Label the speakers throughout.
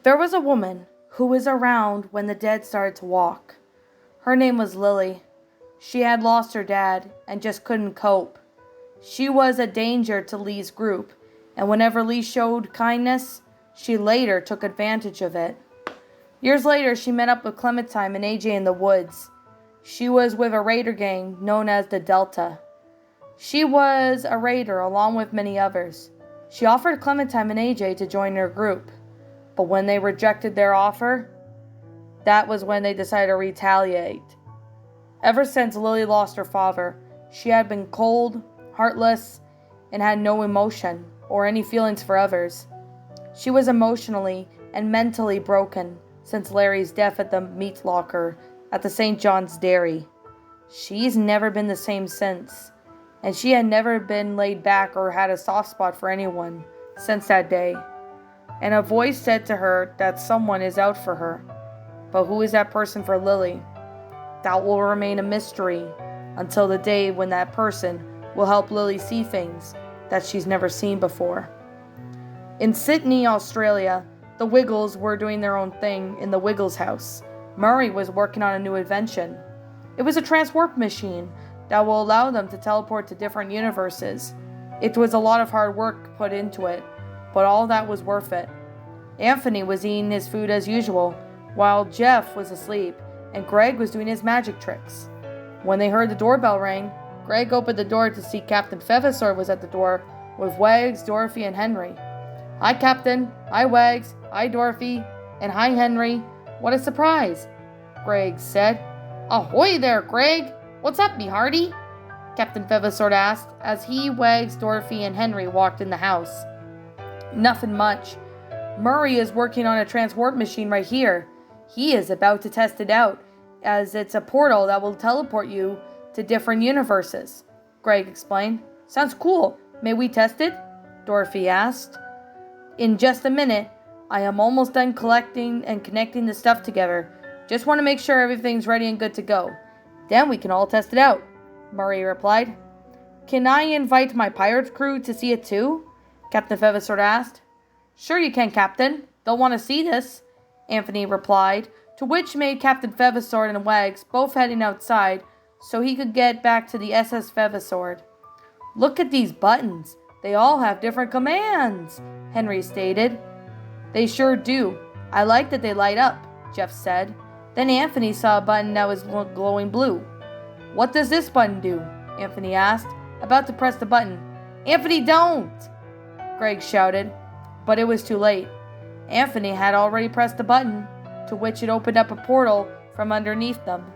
Speaker 1: There was a woman who was around when the dead started to walk. Her name was Lily. She had lost her dad and just couldn't cope. She was a danger to Lee's group, and whenever Lee showed kindness, she later took advantage of it. Years later, she met up with Clementine and AJ in the woods. She was with a raider gang known as the Delta. She was a raider along with many others. She offered Clementine and AJ to join her group, but when they rejected their offer, that was when they decided to retaliate. Ever since Lily lost her father, she had been cold, heartless, and had no emotion or any feelings for others. She was emotionally and mentally broken since Larry's death at the meat locker at the St. John's Dairy. She's never been the same since, and she had never been laid back or had a soft spot for anyone since that day. And a voice said to her that someone is out for her. But who is that person for Lily? That will remain a mystery until the day when that person will help Lily see things that she's never seen before. In Sydney, Australia, the Wiggles were doing their own thing in the Wiggles house. Murray was working on a new invention. It was a transwarp machine that will allow them to teleport to different universes. It was a lot of hard work put into it, but all that was worth it. Anthony was eating his food as usual, while Jeff was asleep and Greg was doing his magic tricks. When they heard the doorbell ring, Greg opened the door to see Captain Featherstone was at the door with Wags, Dorothy, and Henry. "Hi, Captain. Hi, Wags. Hi, Dorothy. And hi, Henry. What a surprise," Greg said. "Ahoy there, Greg. What's up, me hearty?" Captain Feathersword asked as he, Wags, Dorothy, and Henry walked in the house. "Nothing much. Murray is working on a transwarp machine right here. He is about to test it out, as it's a portal that will teleport you to different universes," Greg explained. "Sounds cool. May we test it?" Dorothy asked. "In just a minute. I am almost done collecting and connecting the stuff together. Just want to make sure everything's ready and good to go. Then we can all test it out," Murray replied. "Can I invite my pirate crew to see it too?" Captain Feathersword asked. "Sure you can, Captain. They'll want to see this," Anthony replied, to which made Captain Feathersword and Wags both heading outside so he could get back to the SS Feathersword. "Look at these buttons. They all have different commands," Henry stated. "They sure do. I like that they light up," Jeff said. Then Anthony saw a button that was glowing blue. "What does this button do?" Anthony asked, about to press the button. "Anthony, don't!" Greg shouted, but it was too late. Anthony had already pressed the button, to which it opened up a portal from underneath them.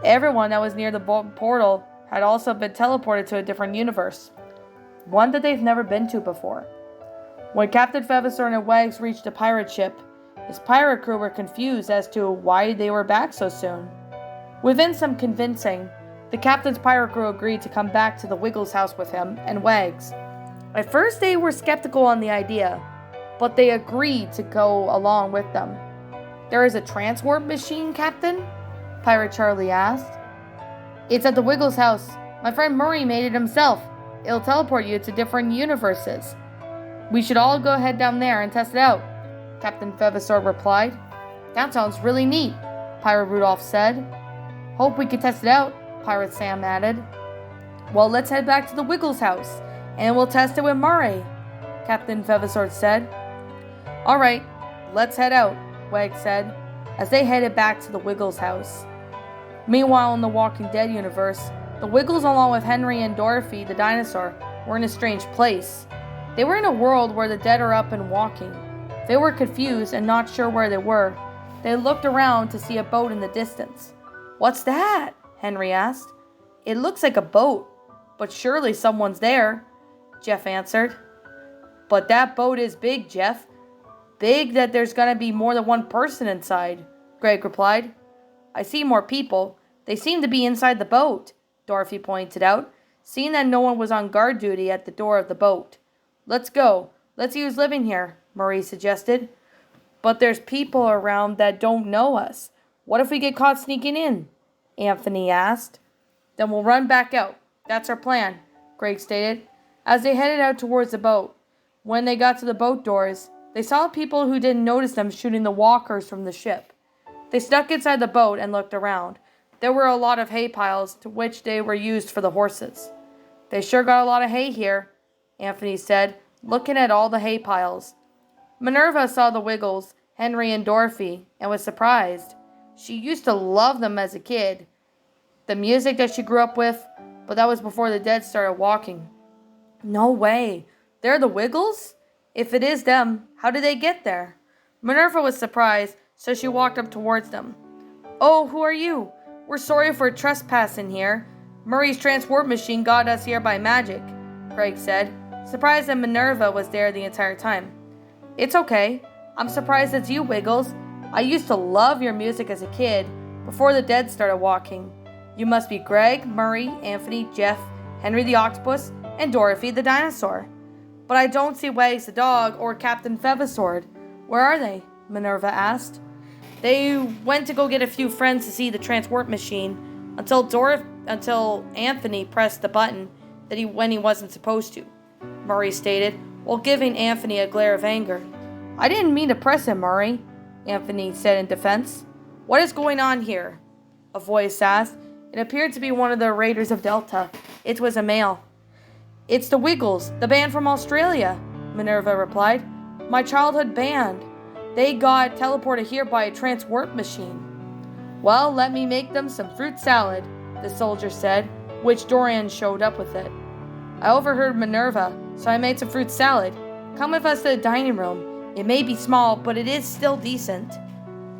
Speaker 1: Everyone that was near the portal had also been teleported to a different universe, one that they've never been to before. When Captain Feathersword and Wags reached the pirate ship, his pirate crew were confused as to why they were back so soon. Within some convincing, the captain's pirate crew agreed to come back to the Wiggles house with him and Wags. At first they were skeptical on the idea, but they agreed to go along with them. "There is a transwarp machine, Captain?" Pirate Charlie asked. "It's at the Wiggles house. My friend Murray made it himself. It'll teleport you to different universes. We should all go head down there and test it out," Captain Feathersword replied. "That sounds really neat," Pirate Rudolph said. "Hope we can test it out," Pirate Sam added. "Well, let's head back to the Wiggles house, and we'll test it with Murray," Captain Feathersword said. "All right, let's head out," Wags said, as they headed back to the Wiggles house. Meanwhile, in the Walking Dead universe, the Wiggles, along with Henry and Dorothy the dinosaur, were in a strange place. They were in a world where the dead are up and walking. They were confused and not sure where they were. They looked around to see a boat in the distance. "What's that?" Henry asked. "It looks like a boat, but surely someone's there," Jeff answered. "But that boat is big, Jeff. Big that there's gonna be more than one person inside," Greg replied. "I see more people. They seem to be inside the boat," Dorothy pointed out, seeing that no one was on guard duty at the door of the boat. "Let's go. Let's see who's living here," Marie suggested. "But there's people around that don't know us. What if we get caught sneaking in?" Anthony asked. "Then we'll run back out. That's our plan," Greg stated, as they headed out towards the boat. When they got to the boat doors, They saw people who didn't notice them shooting the walkers from the ship. They snuck inside the boat and looked around. There were a lot of hay piles, to which they were used for the horses. They sure got a lot of hay here, Anthony said, looking at all the hay piles. Minerva saw the Wiggles, Henry and Dorothy, and was surprised. She used to love them as a kid, the music that she grew up with, but that was before the dead started walking. No way. They're the Wiggles? If it is them, how did they get there? Minerva was surprised, so she walked up towards them. Oh, who are you? We're sorry for trespassing here. Murray's transport machine got us here by magic, Greg said, surprised that Minerva was there the entire time. It's okay. I'm surprised it's you, Wiggles. I used to love your music as a kid, before the dead started walking. You must be Greg, Murray, Anthony, Jeff, Henry the Octopus, and Dorothy the Dinosaur. But I don't see Wags the dog or Captain Feathersword. Where are they? Minerva asked. They went to go get a few friends to see the transport machine until Anthony pressed the button when he wasn't supposed to, Murray stated, while giving Anthony a glare of anger. I didn't mean to press him, Murray, Anthony said in defense. What is going on here? A voice asked. It appeared to be one of the Raiders of Delta. It was a male. It's the Wiggles, the band from Australia, Minerva replied. My childhood band. They got teleported here by a transport machine. Well, let me make them some fruit salad, the soldier said, which Dorian showed up with it. I overheard Minerva, so I made some fruit salad. Come with us to the dining room. It may be small, but it is still decent,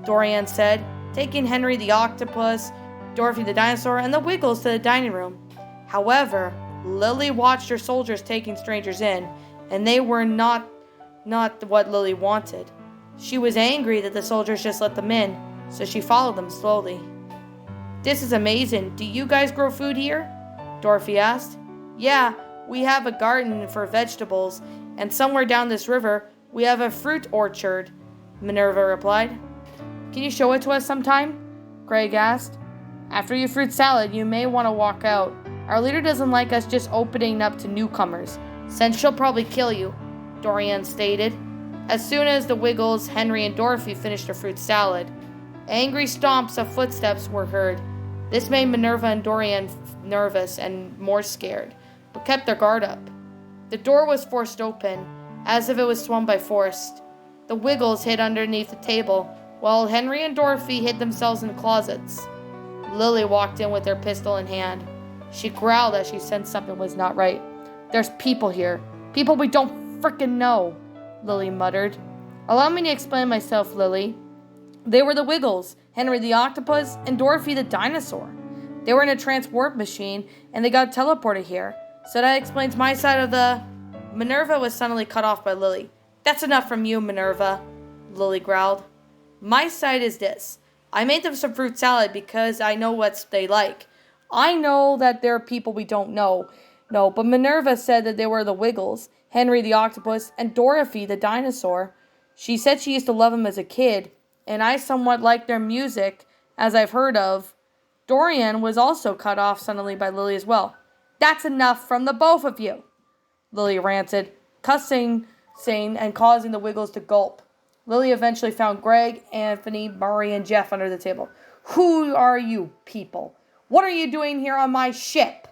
Speaker 1: Dorian said, taking Henry the Octopus, Dorothy the Dinosaur, and the Wiggles to the dining room. However, Lily watched her soldiers taking strangers in, and they were not what Lily wanted. She was angry that the soldiers just let them in, so she followed them slowly. This is amazing. Do you guys grow food here? Dorothy asked. Yeah, we have a garden for vegetables, and somewhere down this river, we have a fruit orchard, Minerva replied. Can you show it to us sometime? Greg asked. After your fruit salad, you may want to walk out. Our leader doesn't like us just opening up to newcomers, since she'll probably kill you, Dorian stated. As soon as the Wiggles, Henry, and Dorothy finished their fruit salad, angry stomps of footsteps were heard. This made Minerva and Dorian nervous and more scared, but kept their guard up. The door was forced open, as if it was swung by force. The Wiggles hid underneath the table, while Henry and Dorothy hid themselves in closets. Lily walked in with her pistol in hand. She growled as she sensed something was not right. There's people here. People we don't frickin' know, Lily muttered. Allow me to explain myself, Lily. They were the Wiggles, Henry the Octopus, and Dorothy the Dinosaur. They were in a transport machine, and they got teleported here. So that explains my side of the... Minerva was suddenly cut off by Lily. That's enough from you, Minerva, Lily growled. My side is this. I made them some fruit salad because I know what they like. I know that there are people we don't know. No, but Minerva said that they were the Wiggles, Henry the Octopus, and Dorothy the Dinosaur. She said she used to love them as a kid, and I somewhat like their music, as I've heard of. Dorian was also cut off suddenly by Lily as well. That's enough from the both of you, Lily ranted, cussing, and causing the Wiggles to gulp. Lily eventually found Greg, Anthony, Murray, and Jeff under the table. Who are you people? What are you doing here on my ship?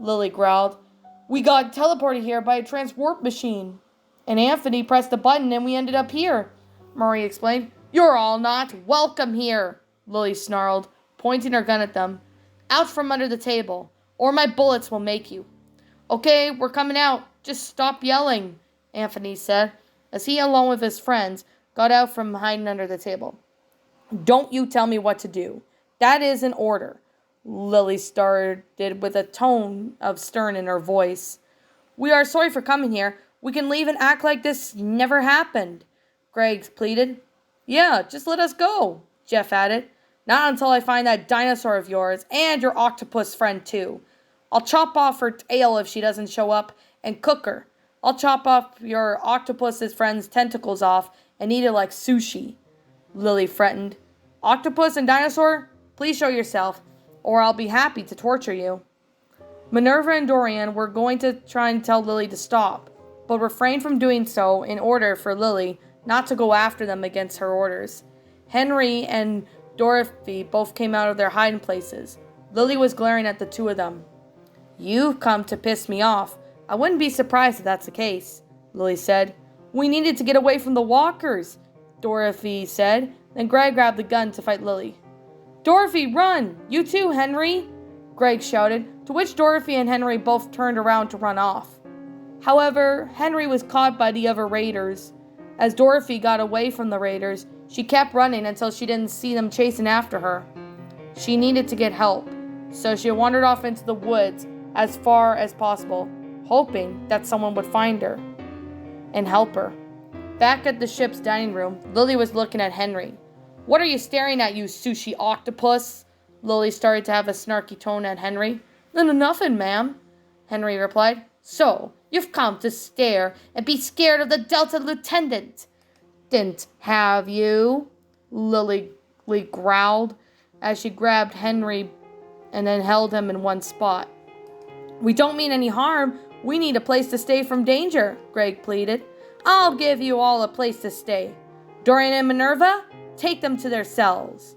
Speaker 1: Lily growled. We got teleported here by a transport machine. And Anthony pressed the button and we ended up here, Murray explained. You're all not welcome here, Lily snarled, pointing her gun at them. Out from under the table, or my bullets will make you. Okay, we're coming out. Just stop yelling, Anthony said, as he, along with his friends, got out from hiding under the table. Don't you tell me what to do. That is an order, Lily started with a tone of stern in her voice. We are sorry for coming here. We can leave and act like this never happened, Greg pleaded. Yeah, just let us go, Jeff added. Not until I find that dinosaur of yours and your octopus friend too. I'll chop off her tail if she doesn't show up and cook her. I'll chop off your octopus's friend's tentacles off and eat it like sushi, Lily threatened. Octopus and dinosaur, please show yourself, or I'll be happy to torture you. Minerva and Dorian were going to try and tell Lily to stop, but refrained from doing so in order for Lily not to go after them against her orders. Henry and Dorothy both came out of their hiding places. Lily was glaring at the two of them. "You've come to piss me off. I wouldn't be surprised if that's the case," Lily said. "We needed to get away from the walkers," Dorothy said. Then Greg grabbed the gun to fight Lily. "Dorothy, run! You too, Henry!" Greg shouted, to which Dorothy and Henry both turned around to run off. However, Henry was caught by the other raiders. As Dorothy got away from the raiders, she kept running until she didn't see them chasing after her. She needed to get help, so she wandered off into the woods as far as possible, hoping that someone would find her and help her. Back at the ship's dining room, Lily was looking at Henry. "What are you staring at, you sushi octopus?" Lily started to have a snarky tone at Henry. "Nothing, ma'am," Henry replied. "So, you've come to stare and be scared of the Delta Lieutenant. Didn't have you?" Lily growled as she grabbed Henry and then held him in one spot. "We don't mean any harm. We need a place to stay from danger," Greg pleaded. "I'll give you all a place to stay. Dorian and Minerva, take them to their cells,"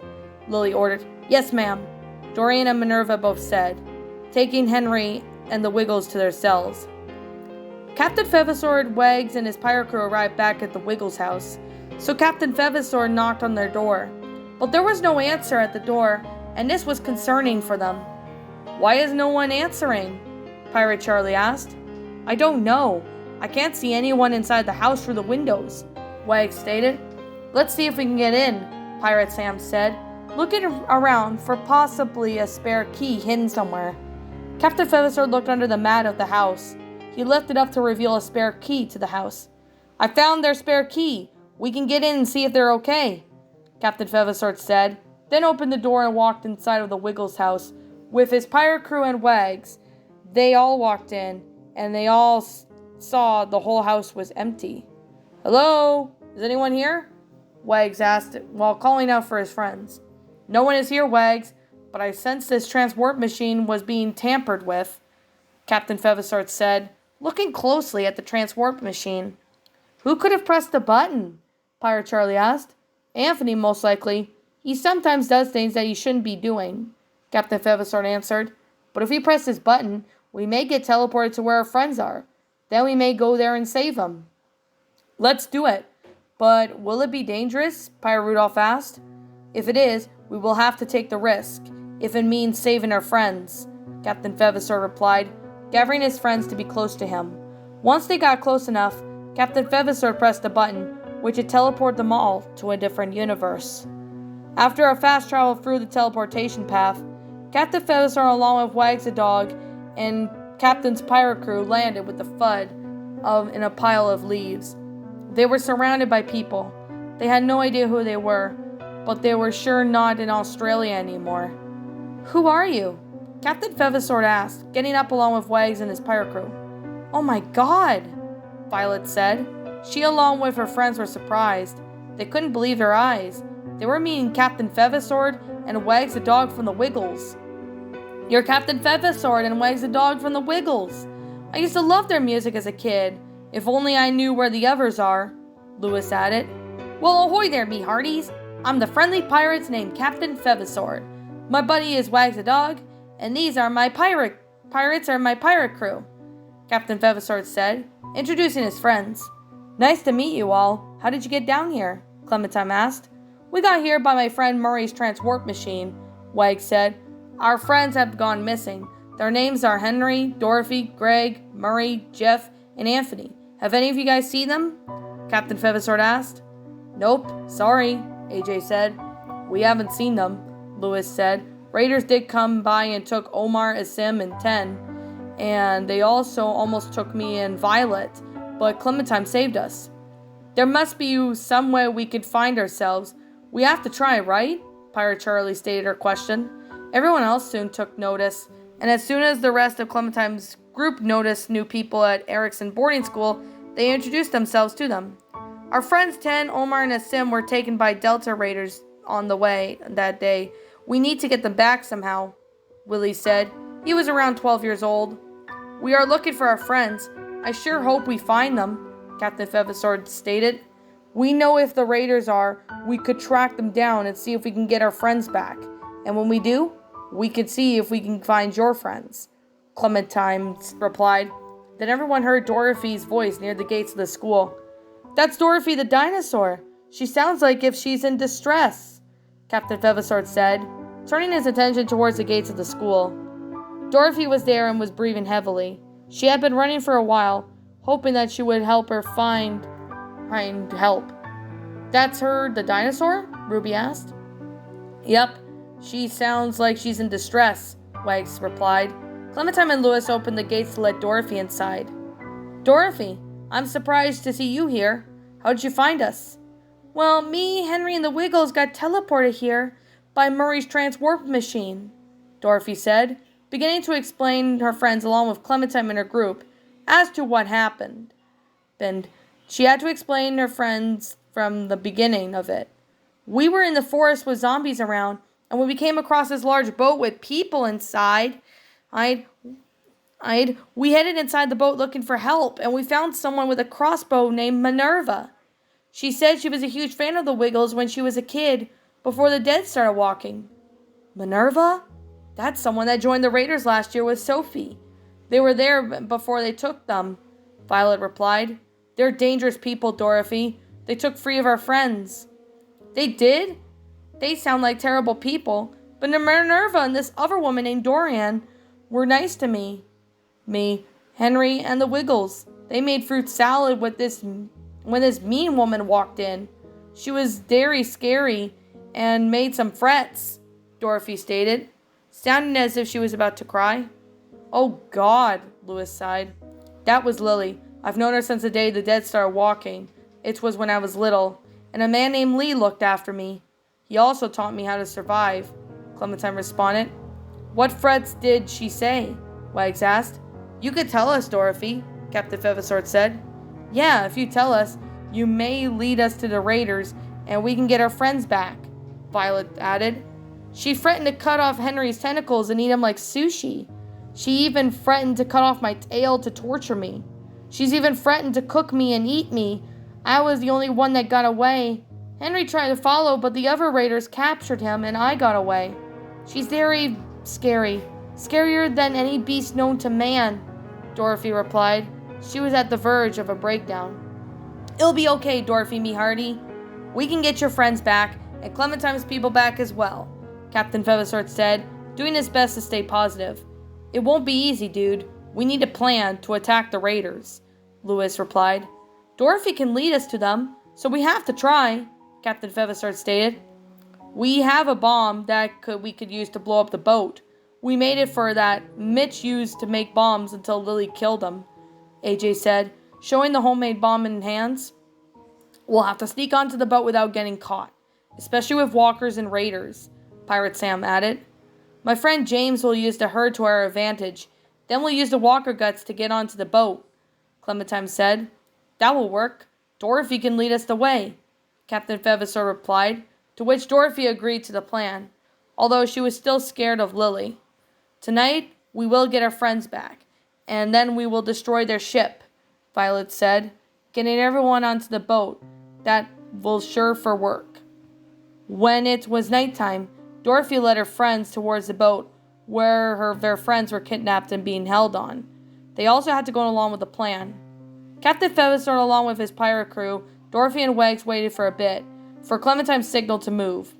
Speaker 1: Lily ordered. "Yes, ma'am," Dorian and Minerva both said, taking Henry and the Wiggles to their cells. Captain Feathersword, Wags, and his pirate crew arrived back at the Wiggles' house, so Captain Feathersword knocked on their door. But there was no answer at the door, and this was concerning for them. "Why is no one answering?" Pirate Charlie asked. "I don't know. I can't see anyone inside the house through the windows," Wags stated. "Let's see if we can get in," Pirate Sam said, looking around for possibly a spare key hidden somewhere. Captain Feathersword looked under the mat of the house. He lifted up to reveal a spare key to the house. "I found their spare key. We can get in and see if they're okay," Captain Feathersword said, then opened the door and walked inside of the Wiggles house with his pirate crew and Wags. They all walked in, and they all saw the whole house was empty. "Hello? Is anyone here?" Wags asked while calling out for his friends. "No one is here, Wags, but I sensed this transport machine was being tampered with," Captain Feathersword said, looking closely at the transport machine. "Who could have pressed the button?" Pirate Charlie asked. "Anthony, most likely. He sometimes does things that he shouldn't be doing," Captain Feathersword answered. "But if we press this button, we may get teleported to where our friends are. Then we may go there and save them." "Let's do it. But will it be dangerous?" Pirate Rudolph asked. "If it is, we will have to take the risk, if it means saving our friends," Captain Feathersword replied, gathering his friends to be close to him. Once they got close enough, Captain Feathersword pressed a button, which would teleport them all to a different universe. After a fast travel through the teleportation path, Captain Feathersword, along with Wags the dog and Captain's pirate crew, landed with a thud in a pile of leaves. They were surrounded by people. They had no idea who they were, but they were sure not in Australia anymore. "Who are you?" Captain Feathersword asked, getting up along with Wags and his pirate crew. "Oh my God," Violet said. She, along with her friends, were surprised. They couldn't believe their eyes. They were meeting Captain Feathersword and Wags the dog from the Wiggles. "You're Captain Feathersword and Wags the dog from the Wiggles. I used to love their music as a kid. If only I knew where the others are," Lewis added. "Well, ahoy there, me hearties. I'm the friendly pirates named Captain Feathersword. My buddy is Wags the dog, and these are my pirates are my pirate crew," Captain Feathersword said, introducing his friends. "Nice to meet you all. How did you get down here?" Clementine asked. "We got here by my friend Murray's transport machine," Wags said. "Our friends have gone missing. Their names are Henry, Dorothy, Greg, Murray, Jeff, and Anthony. Have any of you guys seen them?" Captain Feathersword asked. "Nope, sorry," AJ said. "We haven't seen them," Lewis said. "Raiders did come by and took Omar, Asim, and Ten, and they also almost took me and Violet, but Clementine saved us. There must be some way we could find ourselves. We have to try, right?" Pirate Charlie stated her question. Everyone else soon took notice, and as soon as the rest of Clementine's group noticed new people at Erickson boarding school, they introduced themselves to them. "Our friends Ten, Omar, and Asim were taken by Delta Raiders on the way that day. We need to get them back somehow," Willie said. He was around 12 years old. "We are looking for our friends. I sure hope we find them," Captain Feathersword stated. We know if the raiders are, we could track them down and see if we can get our friends back. And when we do, we could see if we can find your friends. Clementine replied. Then everyone heard Dorothy's voice near the gates of the school. That's Dorothy the dinosaur. She sounds like if she's in distress, Captain Feathersword said, turning his attention towards the gates of the school. Dorothy was there and was breathing heavily. She had been running for a while, hoping that she would help her find help. That's her, the dinosaur? Ruby asked. Yep, she sounds like she's in distress, Wags replied. Clementine and Louis opened the gates to let Dorothy inside. Dorothy, I'm surprised to see you here. How did you find us? Well, me, Henry, and the Wiggles got teleported here by Murray's transwarp machine, Dorothy said, beginning to explain her friends along with Clementine and her group as to what happened. And she had to explain her friends from the beginning of it. We were in the forest with zombies around, and when we came across this large boat with people inside, we headed inside the boat looking for help, and we found someone with a crossbow named Minerva. She said she was a huge fan of the Wiggles when she was a kid, before the dead started walking. Minerva? That's someone that joined the Raiders last year with Sophie. They were there before they took them, Violet replied. They're dangerous people, Dorothy. They took 3 of our friends. They did? They sound like terrible people, but Minerva and this other woman named Dorian were nice to me. Me, Henry, and the Wiggles. They made fruit salad when this mean woman walked in. She was very scary and made some frets, Dorothy stated, sounding as if she was about to cry. Oh God, Louis sighed. That was Lily. I've known her since the day the dead started walking. It was when I was little, and a man named Lee looked after me. He also taught me how to survive, Clementine responded. What frets did she say? Wags asked. You could tell us, Dorothy, Captain Feathersword said. Yeah, if you tell us, you may lead us to the Raiders, and we can get our friends back, Violet added. She threatened to cut off Henry's tentacles and eat him like sushi. She even threatened to cut off my tail to torture me. She's even threatened to cook me and eat me. I was the only one that got away. Henry tried to follow, but the other raiders captured him and I got away. She's very scary. Scarier than any beast known to man, Dorothy replied. She was at the verge of a breakdown. It'll be okay, Dorothy, me hearty. We can get your friends back, and Clementine's people back as well, Captain Feathersword said, doing his best to stay positive. It won't be easy, dude. We need a plan to attack the raiders, Louis replied. Dorothy can lead us to them, so we have to try, Captain Feathersword stated. We have a bomb that we could use to blow up the boat. We made it for that Mitch used to make bombs until Lily killed him, AJ said, showing the homemade bomb in hands. We'll have to sneak onto the boat without getting caught, especially with walkers and raiders, Pirate Sam added. My friend James will use the herd to our advantage. Then we'll use the walker guts to get onto the boat, Clementine said. That will work. Dorothy can lead us the way, Captain Feathersword replied, to which Dorothy agreed to the plan, although she was still scared of Lily. Tonight, we will get our friends back, and then we will destroy their ship, Violet said, getting everyone onto the boat. That will sure for work. When it was nighttime, Dorothy led her friends towards the boat where their friends were kidnapped and being held on. They also had to go along with the plan. Captain Feathersword, along with his pirate crew, Dorothy and Wags waited for a bit, for Clementine's signal to move.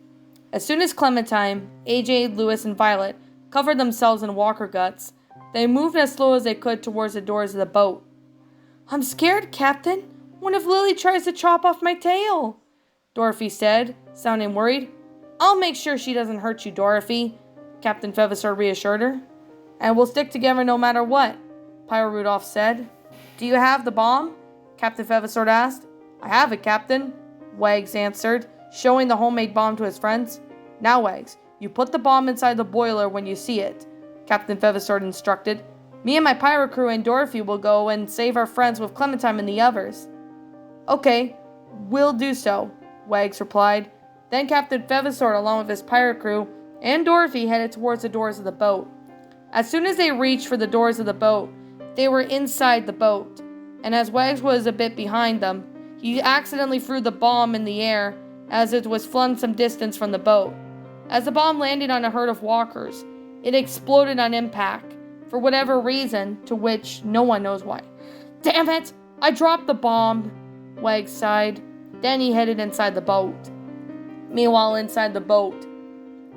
Speaker 1: As soon as Clementine, AJ, Louis, and Violet covered themselves in walker guts, they moved as slow as they could towards the doors of the boat. I'm scared, Captain. What if Lily tries to chop off my tail? Dorothy said, sounding worried. I'll make sure she doesn't hurt you, Dorothy, Captain Feathersword reassured her. And we'll stick together no matter what, Pirate Rudolph said. Do you have the bomb? Captain Feathersword asked. I have it, Captain, Wags answered, showing the homemade bomb to his friends. Now, Wags, you put the bomb inside the boiler when you see it, Captain Feathersword instructed. Me and my pirate crew and Dorothy will go and save our friends with Clementine and the others. Okay, we'll do so, Wags replied. Then Captain Feathersword, along with his pirate crew, and Dorothy headed towards the doors of the boat. As soon as they reached for the doors of the boat, they were inside the boat, and as Wags was a bit behind them, He accidentally threw the bomb in the air as it was flung some distance from the boat. As the bomb landed on a herd of walkers, it exploded on impact, for whatever reason, to which no one knows why. "Damn it! I dropped the bomb," Wags sighed. Then he headed inside the boat. Meanwhile, inside the boat,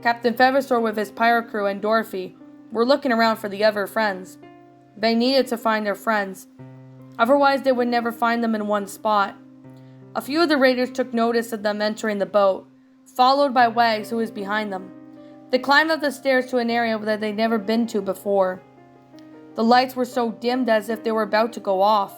Speaker 1: Captain Feathersword with his pirate crew and Dorothy were looking around for the other friends. They needed to find their friends. Otherwise, they would never find them in one spot. A few of the raiders took notice of them entering the boat, followed by Wags, who was behind them. They climbed up the stairs to an area that they'd never been to before. The lights were so dimmed as if they were about to go off.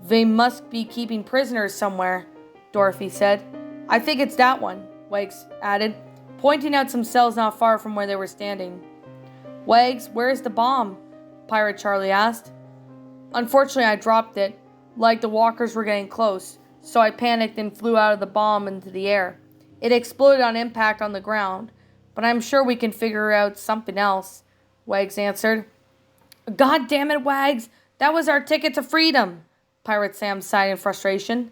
Speaker 1: "They must be keeping prisoners somewhere," Dorothy said. "I think it's that one," Wags added, pointing out some cells not far from where they were standing. "Wags, where's the bomb?" Pirate Charlie asked. "Unfortunately, I dropped it, like the walkers were getting close, so I panicked and flew out of the bomb into the air. It exploded on impact on the ground, but I'm sure we can figure out something else," Wags answered. "God damn it, Wags! That was our ticket to freedom!" Pirate Sam sighed in frustration.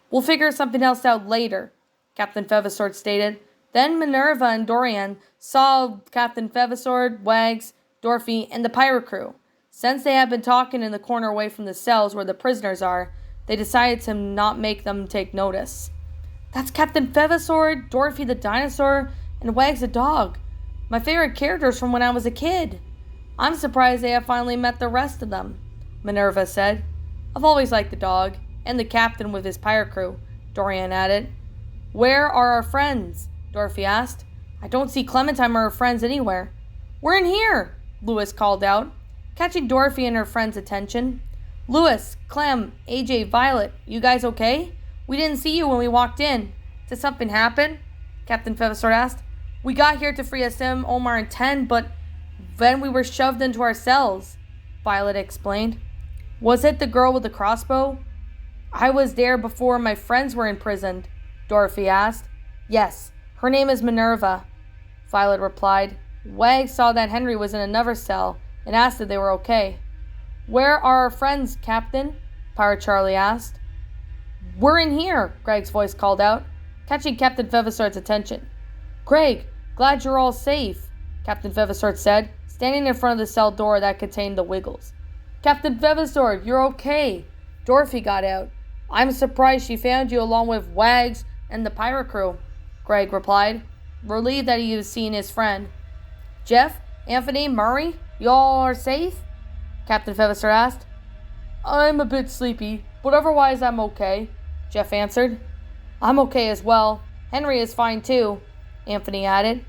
Speaker 1: "We'll figure something else out later," Captain Feathersword stated. Then Minerva and Dorian saw Captain Feathersword, Wags, Dorothy, and the pirate crew. Since they had been talking in the corner away from the cells where the prisoners are, they decided to not make them take notice. "That's Captain Feathersword, Dorothy the dinosaur, and Wags the dog. My favorite characters from when I was a kid. I'm surprised they have finally met the rest of them," Minerva said. "I've always liked the dog, and the captain with his pirate crew," Dorian added. "Where are our friends?" Dorothy asked. "I don't see Clementine or her friends anywhere." "We're in here," Lewis called out, catching Dorothy and her friend's attention. "Lewis, Clem, AJ, Violet, you guys okay? We didn't see you when we walked in. Did something happen?" Captain Feathersword asked. "We got here to free Asim, Omar, and Ten, but then we were shoved into our cells," Violet explained. "Was it the girl with the crossbow?" "I was there before my friends were imprisoned," Dorothy asked. "Yes, her name is Minerva," Violet replied. Wags saw that Henry was in another cell and asked if they were okay. "Where are our friends, Captain?" Pirate Charlie asked. "We're in here," Greg's voice called out, catching Captain Feathersword's attention. "Greg, glad you're all safe," Captain Feathersword said, standing in front of the cell door that contained the Wiggles. "Captain Feathersword, you're okay," Dorothy got out. "I'm surprised she found you along with Wags and the pirate crew," Greg replied, relieved that he was seeing his friend. "Jeff, Anthony, Murray, you all are safe?" Captain Feathersword asked. "I'm a bit sleepy, but otherwise I'm okay," Jeff answered. "I'm okay as well. Henry is fine too," Anthony added.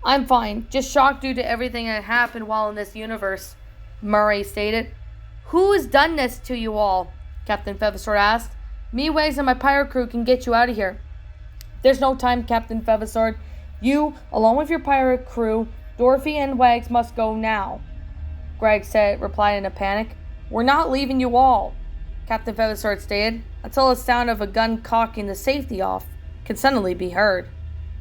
Speaker 1: "I'm fine, just shocked due to everything that happened while in this universe," Murray stated. "Who has done this to you all?" Captain Feathersword asked. "Me, Wags, and my pirate crew can get you out of here." "There's no time, Captain Feathersword. You, along with your pirate crew, Dorothy and Wags must go now," Greg said, replied in a panic. "We're not leaving you all," Captain Feathersword stated, until the sound of a gun cocking the safety off could suddenly be heard.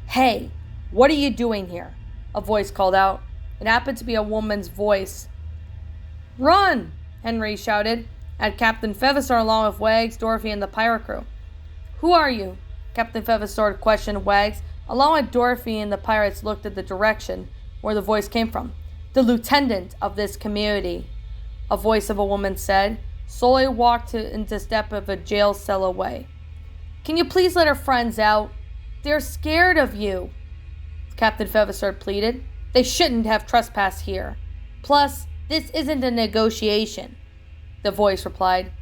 Speaker 1: "Hey, what are you doing here?" a voice called out. It happened to be a woman's voice. "Run!" Henry shouted at Captain Feathersword along with Wags, Dorothy, and the pirate crew. "Who are you?" Captain Feathersword questioned Wags, along with Dorothy, and the pirates looked at the direction where the voice came from. "The lieutenant of this community," a voice of a woman said, slowly walked into step of a jail cell away. "Can you please let our friends out? They're scared of you," Captain Feathersword pleaded. "They shouldn't have trespassed here. Plus, this isn't a negotiation," the voice replied.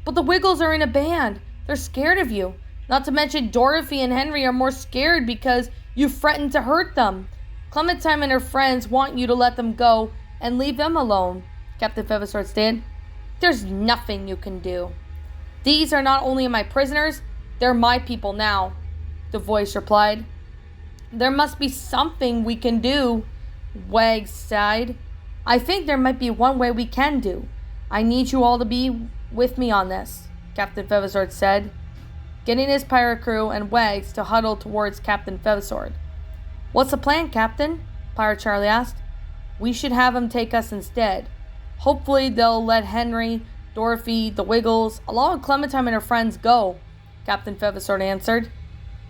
Speaker 1: "But the Wiggles are in a band. They're scared of you. Not to mention Dorothy and Henry are more scared because you threatened to hurt them. Clementine and her friends want you to let them go and leave them alone," Captain Feathersword stated. "There's nothing you can do. These are not only my prisoners, they're my people now," the voice replied. "There must be something we can do," Wags sighed. "I think there might be one way we can do. I need you all to be with me on this," Captain Feathersword said, getting his pirate crew and Wags to huddle towards Captain Feathersword. "What's the plan, Captain?" Pirate Charlie asked. "We should have them take us instead. Hopefully they'll let Henry, Dorothy, the Wiggles, along with Clementine and her friends go," Captain Feathersword answered.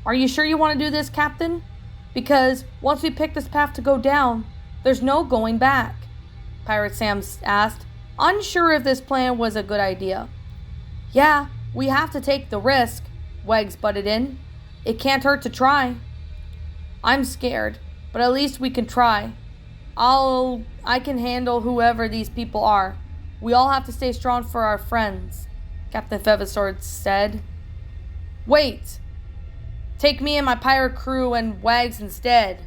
Speaker 1: Are you sure you want to do this, Captain? Because once we pick this path to go down, there's no going back, Pirate Sam asked, unsure if this plan was a good idea. Yeah, we have to take the risk, Wags butted in. It can't hurt to try. I'm scared, but at least we can try. I can handle whoever these people are. We all have to stay strong for our friends, Captain Feathersword said. Wait! Take me and my pirate crew and Wags instead,